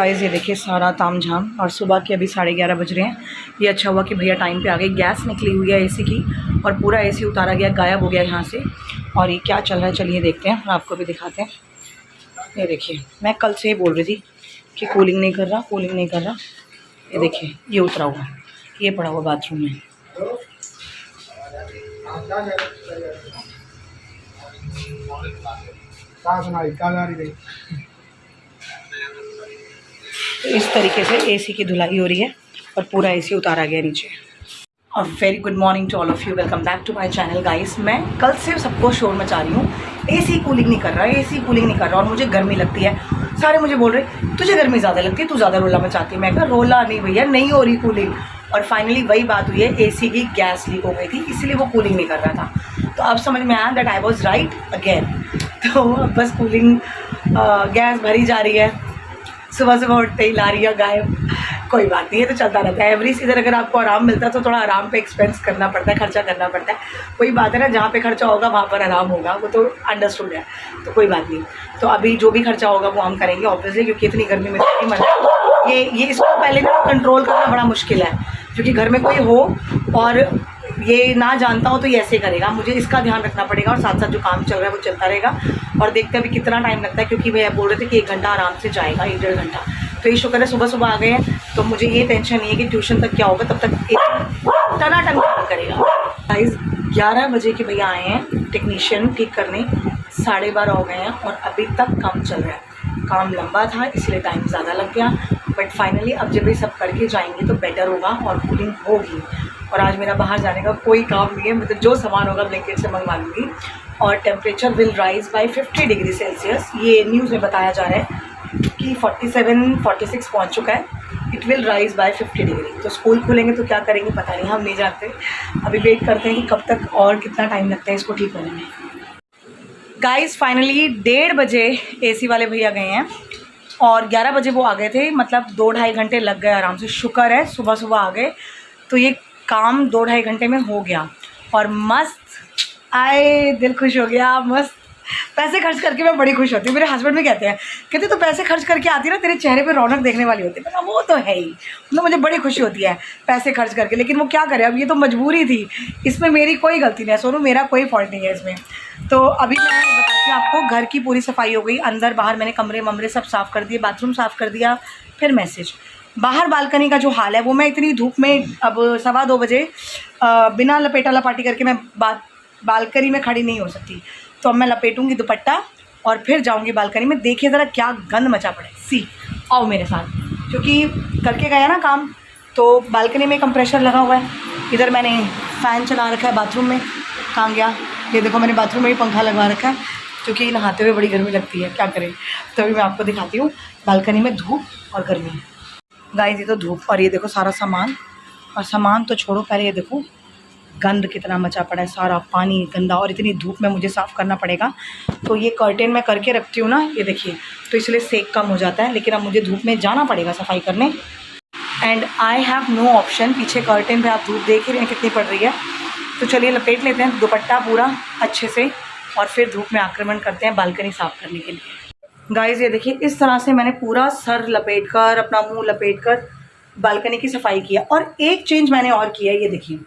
Guys ये देखिए सारा तामझाम, और सुबह के अभी 11:30 बज रहे हैं। ये अच्छा हुआ कि भैया टाइम पे आ गए। गैस निकली हुई है एसी की, और पूरा एसी उतारा गया, गायब हो गया यहाँ से। और ये क्या चल रहा है चलिए देखते हैं, आपको भी दिखाते हैं। ये देखिए मैं कल से ही बोल रही थी कि कूलिंग नहीं कर रहा, कूलिंग नहीं कर रहा। ये देखिए ये उतरा हुआ, ये पड़ा हुआ बाथरूम में। तो इस तरीके से एसी की धुलाई हो रही है और पूरा एसी उतारा गया नीचे। और very good morning to all of you, welcome back to my channel guys. मैं कल से सबको शोर मचा रही हूँ, एसी कूलिंग नहीं कर रहा, एसी कूलिंग नहीं कर रहा, और मुझे गर्मी लगती है। सारे मुझे बोल रहे तुझे गर्मी ज़्यादा लगती है, तू ज़्यादा रोला मचाती है। मैं कहा रोला नहीं भैया, नहीं हो रही कूलिंग। और फाइनली वही बात हुई है, एसी की गैस लीक हो गई थी, इसलिए वो कूलिंग नहीं कर रहा था। तो अब समझ में आया that I was right again. तो बस कूलिंग गैस भरी जा रही है, सुबह सुबह उठते ही ला रही है गायब। कोई बात नहीं है, तो चलता रहता है। एवरी सीजन अगर आपको आराम मिलता है तो थोड़ा आराम पे एक्सपेंस करना पड़ता है, खर्चा करना पड़ता है। कोई बात है ना, जहाँ पे खर्चा होगा वहाँ पर आराम होगा, वो तो अंडरस्टूड है। तो कोई बात नहीं, तो अभी जो भी खर्चा होगा वो हम करेंगे ऑब्वियसली, क्योंकि इतनी गर्मी में नहीं मना। ये इसको पहले ना कंट्रोल करना बड़ा मुश्किल है, क्योंकि घर में कोई हो और ये ना जानता हो तो ये ऐसे करेगा। मुझे इसका ध्यान रखना पड़ेगा, और साथ साथ जो काम चल रहा है वो चलता रहेगा। और देखते हैं अभी कितना टाइम लगता है, क्योंकि भैया बोल रहे थे कि 1 घंटा आराम से जाएगा, 1-1.5 घंटा। तो ये शुक्र है सुबह सुबह आ गए हैं, तो मुझे ये टेंशन नहीं है कि ट्यूशन तक क्या होगा, तब तक टनाटन काम करेगा। गाइस 11 बजे के भैया आए हैं टेक्नीशियन ठीक करने, 12:30 हो गए हैं और अभी तक काम चल रहा है। काम लंबा था इसलिए टाइम ज़्यादा लग गया, बट फाइनली अब जब ये सब करके जाएंगे तो बेटर होगा और कूलिंग होगी। और आज मेरा बाहर जाने का कोई काम नहीं है, मतलब जो सामान होगा ब्लैंकेट से मंगवा लूँगी। और temperature will rise by 50 degree Celsius. ये न्यूज़ में बताया जा रहा है कि 47-46 पहुँच चुका है। It will rise by 50 degree. तो स्कूल खुलेंगे तो क्या करेंगे पता नहीं, हम नहीं जानते। अभी वेट करते हैं कि कब तक और कितना टाइम लगता है इसको ठीक होने में। गाइस फाइनली 1:30 बजे एसी वाले भैया गए हैं, और 11 बजे वो आ गए थे, मतलब 2-2.5 घंटे लग गए आराम से। शुक्र है सुबह सुबह आ गए, तो ये काम 2-2.5 घंटे में हो गया। और मस्त आए, दिल खुश हो गया, मस्त। पैसे खर्च करके मैं बड़ी खुश होती हूँ। मेरे हस्बैंड भी कहते तो पैसे खर्च करके आती ना, तेरे चेहरे पे रौनक देखने वाली होती है। वो तो है ही, मतलब मुझे बड़ी खुशी होती है पैसे खर्च करके, लेकिन वो क्या करे, अब ये तो मजबूरी थी, इसमें मेरी कोई गलती नहीं है सोनू, मेरा कोई फॉल्ट नहीं है इसमें। तो अभी मैं बताती हूँ आपको, घर की पूरी सफाई हो गई, अंदर बाहर मैंने कमरे ममरे सब साफ़ कर दिए, बाथरूम साफ़ कर दिया। फिर मैसेज, बाहर बालकनी का जो हाल है वो मैं इतनी धूप में, अब 2:15 बजे बिना लपेटा लपाटी करके मैं बालकनी में खड़ी नहीं हो सकती। तो अब मैं लपेटूंगी दुपट्टा और फिर जाऊंगी बालकनी में। देखिए ज़रा क्या गंद मचा पड़े। सी आओ मेरे साथ, क्योंकि करके गया ना काम। तो बालकनी में कंप्रेशर लगा हुआ है, इधर मैंने फ़ैन चला रखा है, बाथरूम में कहाँ गया, ये देखो मैंने बाथरूम में ही पंखा लगा रखा है, क्योंकि नहाते हुए बड़ी गर्मी लगती है, क्या करें। तो अभी मैं आपको दिखाती हूँ बालकनी में धूप और गर्मी। गाइस ये तो धूप, और ये देखो सारा सामान, और सामान तो छोड़ो, पहले ये देखो गंद कितना मचा पड़ा है, सारा पानी गंदा, और इतनी धूप में मुझे साफ़ करना पड़ेगा। तो ये कर्टेन मैं करके रखती हूँ ना, ये देखिए, तो इसलिए सेक कम हो जाता है, लेकिन अब मुझे धूप में जाना पड़ेगा सफाई करने। And I have no option. पीछे कर्टेन पे आप धूप देख ही रहे हैं कितनी पड़ रही है। तो चलिए लपेट लेते हैं दुपट्टा पूरा अच्छे से, और फिर धूप में आक्रमण करते हैं बालकनी साफ़ करने के लिए। गाइस ये देखिए इस तरह से मैंने पूरा सर लपेट कर, अपना मुँह लपेट कर बालकनी की सफाई किया। और एक चेंज मैंने और किया है, ये देखिए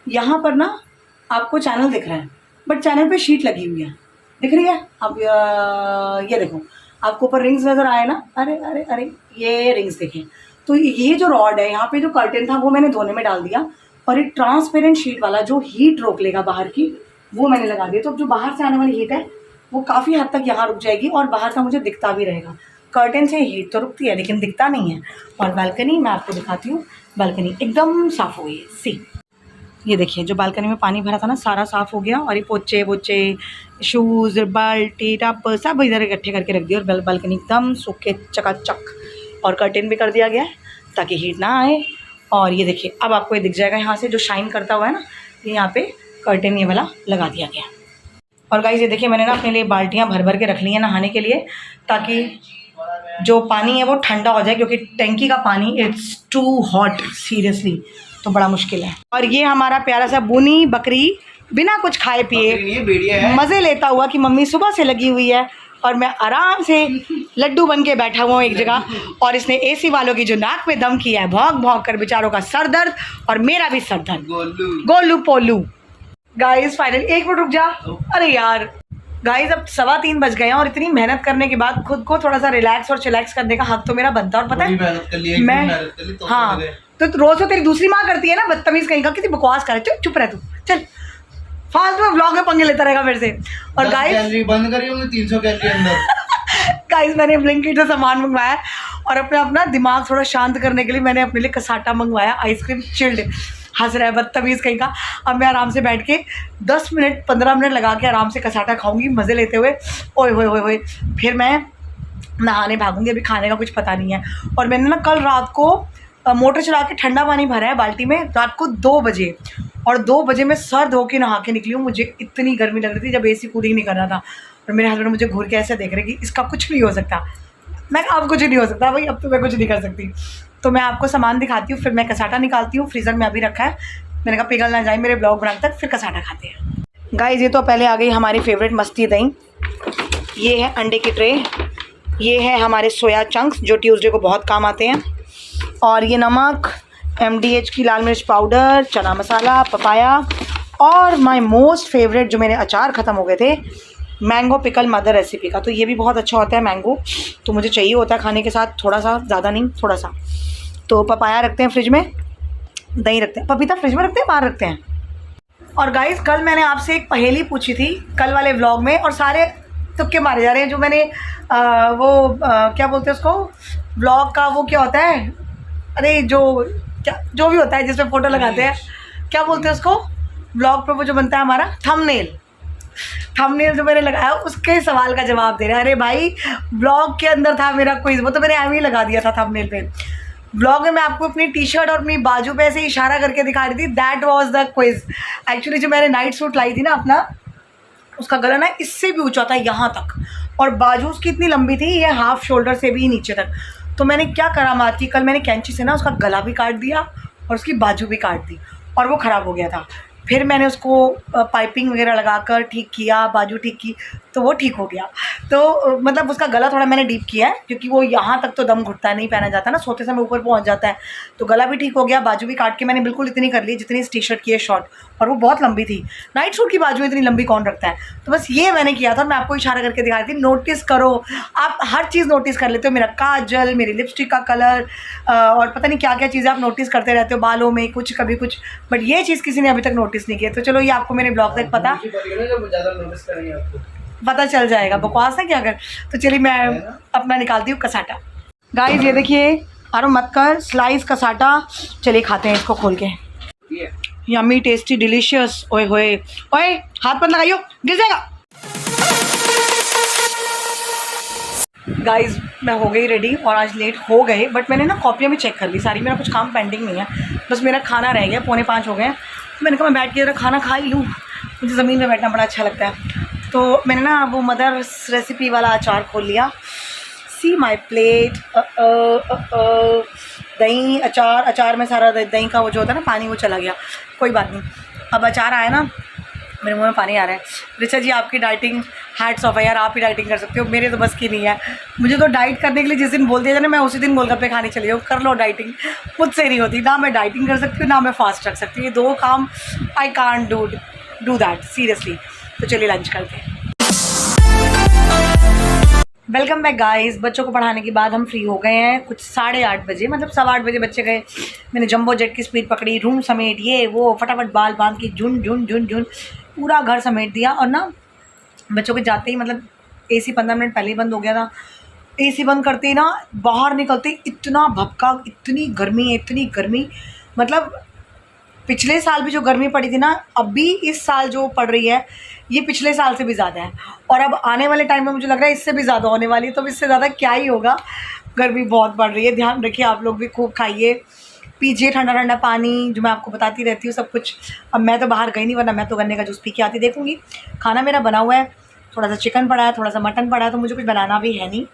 यहाँ पर ना आपको चैनल दिख रहा है, बट चैनल पे शीट लगी हुई है, दिख रही है। अब ये देखो आपको ऊपर रिंग्स नज़र आए ना, अरे अरे अरे ये रिंग्स देखें। तो ये जो रॉड है यहाँ पे, जो कर्टेन था वो मैंने धोने में डाल दिया, और एक ट्रांसपेरेंट शीट वाला जो हीट रोक लेगा बाहर की, वो मैंने लगा दिया। तो अब जो बाहर से आने वाली हीट है वो काफ़ी हद तक यहाँ रुक जाएगी, और बाहर का मुझे दिखता भी रहेगा। कर्टेन से हीट तो रुकती है लेकिन दिखता नहीं है। और बालकनी मैं आपको दिखाती हूँ, बालकनी एकदम साफ़ हो गई है। सी ये देखिए, जो बालकनी में पानी भरा था ना, सारा साफ़ हो गया, और ये पोचे वोचे, शूज़, बाल्टी, टप सब इधर इकट्ठे करके रख दिए, और बालकनी एकदम सूखे चकाचक। और कर्टेन भी कर दिया गया है ताकि हीट ना आए। और ये देखिए अब आपको ये दिख जाएगा यहाँ से, जो शाइन करता हुआ है ना, ये यहाँ पे कर्टेन ये वाला लगा दिया गया। और गाइस ये देखिए मैंने ना अपने लिए बाल्टियाँ भर भर के रख ली हैं नहाने के लिए, ताकि जो पानी है वो ठंडा हो जाए, क्योंकि टैंकी का पानी इट्स टू हॉट सीरियसली, तो बड़ा मुश्किल है। और ये हमारा प्यारा सा बुनी बकरी बिना कुछ खाए पिए मज़े लेता हुआ कि मम्मी सुबह से लगी हुई है और मैं आराम से लड्डू बन के बैठा हुआ हूँ एक जगह, और इसने एसी वालों की जो नाक में दम किया है, भौंक भौंक कर बेचारों का सर दर्द और मेरा भी सर दर्द। गोलू पोलू। गाइस फाइनली, एक मिनट रुक जा। अरे यार गाइस, अब 3:15 बज गए हैं और इतनी मेहनत करने के बाद खुद को थोड़ा सा रिलैक्स और चिलैक्स करने का हक तो मेरा बनता है। और पता है मैं हाँ तो रोज तो तेरी दूसरी माँ करती है ना, बदतमीज कहीं का, किसी बकवास करे। चुप रह तू, चल फालतू में व्लॉग में पंगे लेता रहेगा मेरे से। और गाइस बंद करी होंगी 300 कैलोरी अंदर। गाइस मैंने ब्लिंकिट से सामान मंगवाया और अपना दिमाग थोड़ा शांत करने के लिए मैंने अपने लिए कसाटा मंगवाया, आइसक्रीम चिल्ड। हंस रहा है बदतमीज कहीं का। अब मैं आराम से बैठ के 10 मिनट 15 मिनट लगा के आराम से कसाटा खाऊंगी मज़े लेते हुए। ओए होए होए होए, फिर मैं नहाने भागूंगी। अभी खाने का कुछ पता नहीं है। और मैंने ना कल रात को मोटर चला के ठंडा पानी भरा है बाल्टी में, रात को 2 बजे, और 2 बजे मैं सर धो के नहा के निकली हूँ। मुझे इतनी गर्मी लग रही थी जब एसी कूलिंग नहीं कर रहा था। और मेरे हस्बैंड मुझे घूर के ऐसे देख रहे कि इसका कुछ नहीं हो सकता। मैं अब कुछ नहीं हो सकता भाई, अब तो मैं कुछ नहीं कर सकती। तो मैं आपको सामान दिखाती हूँ, फिर मैं कसाटा निकालती हूँ। फ्रीज़र में अभी रखा है, मैंने कहा पिघल ना जाए मेरे ब्लॉग बनाने तक, फिर कसाटा खाते हैं। गाइस ये तो पहले आ गई हमारी फेवरेट मस्ती दही। ये है अंडे की ट्रे, ये है हमारे सोया चंक्स जो ट्यूसडे को बहुत काम आते हैं, और ये नमक, MDH की लाल मिर्च पाउडर, चना मसाला, पपाया, और माय मोस्ट फेवरेट जो मेरे अचार ख़त्म हो गए थे, मैंगो पिकल मदर रेसिपी का। तो ये भी बहुत अच्छा होता है मैंगो, तो मुझे चाहिए होता है खाने के साथ थोड़ा सा, ज़्यादा नहीं थोड़ा सा। तो पपाया रखते हैं फ्रिज में, दही रखते हैं, पपीता फ्रिज में रखते हैं, बाहर रखते हैं। और गाइस कल मैंने आपसे एक पहेली पूछी थी कल वाले व्लॉग में, और सारे तुक्के मारे जा रहे हैं। जो मैंने क्या बोलते हैं उसको, व्लॉग का वो क्या होता है, अरे जो भी होता है जिसमें फ़ोटो लगाते हैं, क्या बोलते हैं उसको, व्लॉग पे वो जो बनता है हमारा थंबनेल जो मैंने लगाया उसके सवाल का जवाब दे रहे हैं। अरे भाई व्लॉग के अंदर था मेरा क्विज, वो तो मैंने एम ही लगा दिया था थंबनेल पे। व्लॉग में मैं आपको अपनी टी-शर्ट और अपनी बाजू पे ऐसे इशारा करके दिखा रही थी, that was the quiz. Actually जो मैंने नाइट सूट लाई थी ना अपना, उसका गला ना इससे भी ऊंचा था यहाँ तक, और बाजू उसकी इतनी लंबी थी ये हाफ शोल्डर से भी नीचे तक। तो मैंने क्या करामात की, कल मैंने कैंची से ना उसका गला भी काट दिया और उसकी बाजू भी काट दी, और वो ख़राब हो गया था। फिर मैंने उसको पाइपिंग वगैरह लगाकर ठीक किया, बाजू ठीक की, तो वो ठीक हो गया। तो मतलब उसका गला थोड़ा मैंने डीप किया है, क्योंकि वो यहाँ तक तो दम घुटता है, नहीं पहना जाता ना, सोते समय ऊपर पहुँच जाता है। तो गला भी ठीक हो गया, बाजू भी काट के मैंने बिल्कुल इतनी कर ली जितनी इस टी-शर्ट की है शॉर्ट, और वो बहुत लंबी थी। नाइट सूट की बाजू इतनी लंबी कौन रखता है। तो बस ये मैंने किया था, मैं आपको इशारा करके दिखा रही थी। नोटिस करो, आप हर चीज़ नोटिस कर लेते हो, मेरा काजल, मेरी लिपस्टिक का कलर, और पता नहीं क्या क्या चीज़ें आप नोटिस करते रहते हो, बालों में कुछ कभी कुछ, बट ये चीज़ किसी ने अभी तक नोटिस नहीं किया। तो चलो ये आपको मेरे ब्लॉग तक पता चल जाएगा, बकवास है क्या अगर। तो चलिए मैं अपना निकालती हूँ कसाटा। गाइस ये देखिए, अरे मत कर, स्लाइस कसाटा। चलिए खाते हैं इसको खोल के। Yummy tasty delicious. ओए होए ओए, हाथ मत लगाइयो, गिर जाएगा। गाइस मैं हो गई रेडी, और आज लेट हो गए, बट मैंने ना कॉपियाँ भी चेक कर ली सारी, मेरा कुछ काम पेंडिंग नहीं है, बस मेरा खाना रह गया। 4:45 हो गए। मैंने कहा मैं बैठ के ज़रा खाना खा ही लूँ, मुझे ज़मीन में बैठना बड़ा अच्छा लगता है। तो मैंने ना वो मदर रेसिपी वाला अचार खोल लिया। सी माई प्लेट। दही, अचार में सारा दही का वो जो होता है ना पानी, वो चला गया। कोई बात नहीं, अब अचार आया ना, मेरे मुंह में पानी आ रहा है। ऋचा जी आपकी डाइटिंग हैट्स ऑफ है यार, आप ही डाइटिंग कर सकते हो, मेरे तो बस की नहीं है। मुझे तो डाइट करने के लिए जिस दिन बोल दिया जाए ना, मैं उसी दिन गोलगप्पे खाने चली जाऊँ। कर लो डाइटिंग, मुझसे नहीं होती। ना मैं डाइटिंग कर सकती हूँ, ना मैं फास्ट रख सकती हूँ, ये 2 काम I can't do that seriously. तो चलिए लंच करते हैं। Welcome back guys. बच्चों को पढ़ाने के बाद हम फ्री हो गए हैं कुछ 8:30 बजे, मतलब 8:15 बजे बच्चे गए। मैंने जंबो जेट की स्पीड पकड़ी, रूम समेट, ये वो फटाफट बाल बांध के झुन पूरा घर समेट दिया। और ना बच्चों के जाते ही मतलब एसी 15 मिनट पहले ही बंद हो गया था। एसी बंद करते ही ना बाहर निकलते इतना भपका, इतनी गर्मी, मतलब पिछले साल भी जो गर्मी पड़ी थी ना, अभी इस साल जो पड़ रही है ये पिछले साल से भी ज़्यादा है। और अब आने वाले टाइम में मुझे लग रहा है इससे भी ज़्यादा होने वाली है। तो इससे ज़्यादा क्या ही होगा, गर्मी बहुत बढ़ रही है। ध्यान रखिए, आप लोग भी खूब खाइए, पीजिए ठंडा पानी, जो मैं आपको बताती रहती हूँ सब कुछ। अब मैं तो बाहर गई नहीं, वरना मैं तो गन्ने का जूस पी के आती। देखूँगी खाना मेरा बना हुआ है, थोड़ा सा चिकन पड़ा है, थोड़ा सा मटन पड़ा है, तो मुझे कुछ बनाना भी है नहीं।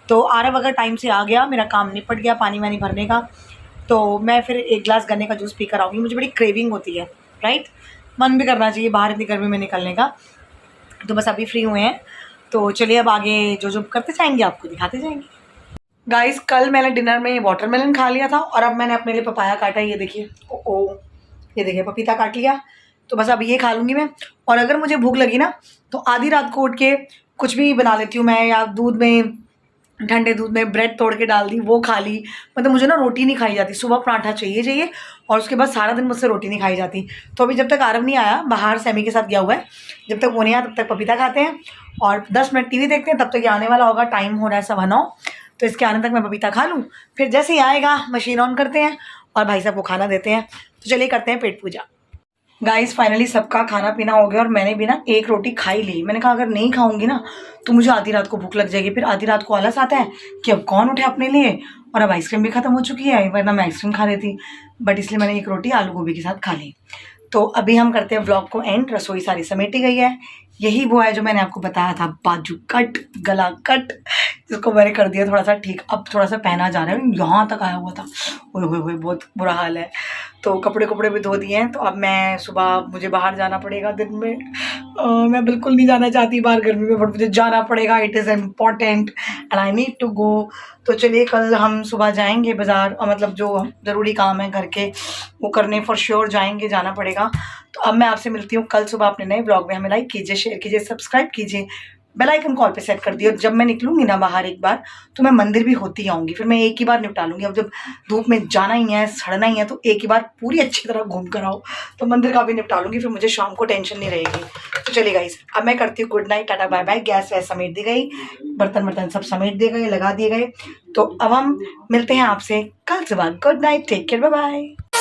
तो आरव अगर टाइम से आ गया, मेरा काम निपट गया पानी वानी भरने का, तो मैं फिर 1 गिलास गन्ने का जूस पी कर आऊँगी। मुझे बड़ी क्रेविंग होती है, राइट, मन भी करना चाहिए बाहर इतनी गर्मी में निकलने का। तो बस अभी फ्री हुए हैं, तो चलिए अब आगे जो जो करते जाएंगे आपको दिखाते जाएंगे। गाइस कल मैंने डिनर में वाटरमेलन खा लिया था और अब मैंने अपने लिए पपाया काटा है। ये देखिए, ओ ये देखिए पपीता काट लिया। तो बस अब ये खा लूँगी मैं। और अगर मुझे भूख लगी ना तो आधी रात को उठ के कुछ भी बना लेती हूँ मैं, या दूध में, ठंडे दूध में ब्रेड तोड़ के डाल दी, वो खा ली। मतलब मुझे ना रोटी नहीं खाई जाती, सुबह पराठा चाहिए और उसके बाद सारा दिन मुझसे रोटी नहीं खाई जाती। तो अभी जब तक आरव नहीं आया, बाहर सैमी के साथ गया हुआ है, जब तक वो नहीं आया तब तक पपीता खाते हैं और 10 मिनट टीवी देखते हैं। तब तक ये आने वाला होगा, टाइम हो रहा है 9:15, तो इसके आने तक मैं पपीता खा लूँ। फिर जैसे ही आएगा मशीन ऑन करते हैं और भाई साहब को खाना देते हैं। तो चलिए करते हैं पेट पूजा। गाइस फाइनली सबका खाना पीना हो गया और मैंने भी ना एक रोटी खाई ली। मैंने कहा अगर नहीं खाऊंगी ना तो मुझे आधी रात को भूख लग जाएगी, फिर आधी रात को आलस आता है कि अब कौन उठे अपने लिए। और अब आइसक्रीम भी ख़त्म हो चुकी है, वरना मैं आइसक्रीम खा लेती, बट इसलिए मैंने एक रोटी आलू गोभी के साथ खा ली। तो अभी हम करते हैं व्लॉग को एंड। रसोई सारी समेटी गई है। यही वो है जो मैंने आपको बताया था, बाजू कट, गला कट, जिसको मैंने कर दिया थोड़ा सा ठीक। अब थोड़ा सा पहना जा रहा है, यहाँ तक आया हुआ था। ओए होए होए बहुत बुरा हाल है। तो कपड़े भी धो दिए हैं। तो अब मैं सुबह, मुझे बाहर जाना पड़ेगा दिन में। मैं बिल्कुल नहीं जाना चाहती बाहर गर्मी में, बट मुझे जाना पड़ेगा। It is important and I need to go. तो चलिए कल हम सुबह जाएंगे बाज़ार, मतलब जो ज़रूरी काम है घर के वो करने फॉर श्योर जाएंगे, जाना पड़ेगा। तो अब मैं आपसे मिलती हूँ कल सुबह अपने नए ब्लॉग में। हमें लाइक कीजिए, शेयर कीजिए, सब्सक्राइब कीजिए, बेल आइकन कॉल पे सेट कर दिए। और जब मैं निकलूंगी ना बाहर एक बार, तो मैं मंदिर भी होती आऊँगी, फिर मैं एक ही बार निपटा लूँगी। अब जब धूप में जाना ही है, सड़ना ही है, तो एक ही बार पूरी अच्छी तरह घूम कर आओ, तो मंदिर का भी निपटा लूँगी, फिर मुझे शाम को टेंशन नहीं रहेगी। तो चलिए गाइस अब मैं करती हूँ good night, tata bye bye. Gas वैस समेट दी गई, बर्तन सब समेट दिए गए, लगा दिए गए। तो अब हम मिलते हैं आपसे कल सुबह। Good night, take care, bye bye.